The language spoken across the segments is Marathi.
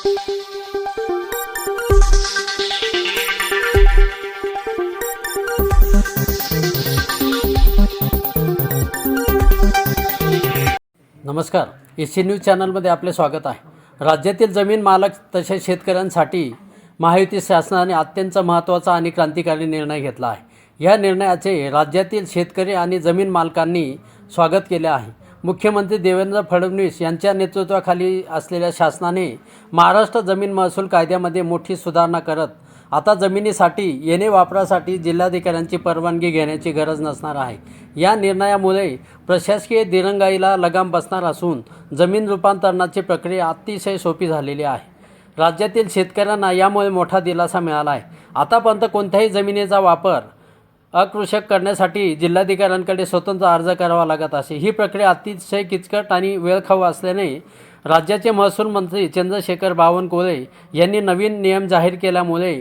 नमस्कार, एसी न्यूज चॅनलमध्ये आपले स्वागत आहे। राज्यातील जमीन मालक तसेच शेतकऱ्यांसाठी महायुती शासनाने अत्यंत महत्त्वाचा आणि क्रांतिकारी निर्णय घेतला आहे। या निर्णयाचे राज्यातील शेतकरी आणि जमीन मालकांनी स्वागत केले आहे। मुख्यमंत्री देवेंद्र फडणवीस यांच्या नेतृत्वाखाली असलेल्या शासनाने महाराष्ट्र जमीन महसूल कायद्यामध्ये मोठी सुधारणा करत आता जमिनीसाठी येणे वापरासाठी जिल्हाधिकाऱ्यांची परवानगी घेण्याची गरज नसणार आहे। या निर्णयामुळे प्रशासकीय दिरंगाईला लगाम बसणार असून जमीन रूपांतरणाची प्रक्रिया अतिशय सोपी झालेली आहे। राज्यातील शेतकऱ्यांना यामुळे मोठा दिलासा मिळाला आहे। आतापर्यंत कोणत्याही जमिनीचा वापर अकृषक करण्यासाठी जिल्हाधिकाऱ्यांकडे स्वतंत्र अर्ज करावा लागत असे। ही प्रक्रिया अतिशय किचकट आणि वेळखाऊ असल्याने राज्याचे महसूल मंत्री चंद्रशेखर बावनकुळे यांनी नवीन नियम जाहीर केल्यामुळे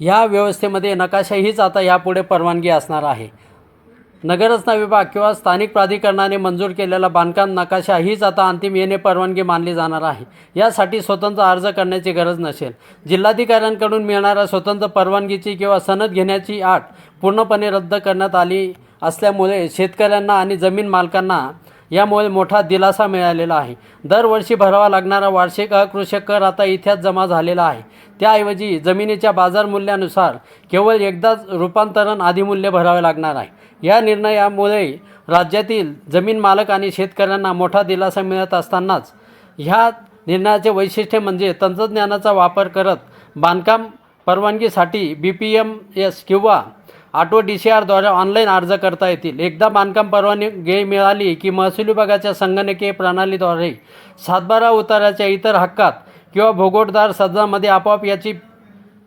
या व्यवस्थेमध्ये नकाशा हीच आता यापुढे परवानगी असणार आहे। नगररचना विभाग किंवा स्थानिक प्राधिकरणाने मंजूर केलेला बांधकाम नकाशा हीच आता अंतिम येणे परवानगी मानली जाणार आहे। यासाठी स्वतंत्र अर्ज करण्याची गरज नसेल। जिल्हाधिकाऱ्यांकडून मिळणाऱ्या स्वतंत्र परवानगीची किंवा सनद घेण्याची अट पूर्णपणे रद्द करण्यात आली असल्यामुळे शेतकऱ्यांना आणि जमीन मालकांना यामुळे मोठा दिलासा मिळालेला आहे। दरवर्षी भरावा लागणारा वार्षिक अकृषक कर आता इथेच जमा झालेला आहे। त्याऐवजी जमिनीच्या बाजार मूल्यानुसार केवळ एकदाच रूपांतरण अधिमूल्य भरावे लागणार आहे। या निर्णयामुळे राज्यातील जमीन मालक आणि शेतकऱ्यांना मोठा दिलासा मिळत असतानाच ह्या निर्णयाचे वैशिष्ट्य म्हणजे तंत्रज्ञानाचा वापर करत बांधकाम परवानगीसाठी BPMS किंवा ऑटो DCRद्वारे ऑनलाईन अर्ज करता येतील। एकदा बांधकाम परवानगी मिळाली की महसूल विभागाच्या संगणकीय प्रणालीद्वारे सातबारा उताराच्या इतर हक्कात किंवा भोगोटदार सदनामध्ये आपोआप याची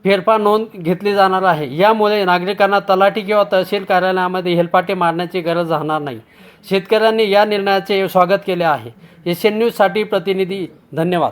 फेरफार नोंद घेतली जाणार आहे। यामुळे नागरिकांना तलाठी किंवा तहसील कार्यालयामध्ये हेलपाटे मारण्याची गरज राहणार नाही। शेतकऱ्यांनी या निर्णयाचे स्वागत केले आहे। एशियन न्यूजसाठी प्रतिनिधी, धन्यवाद।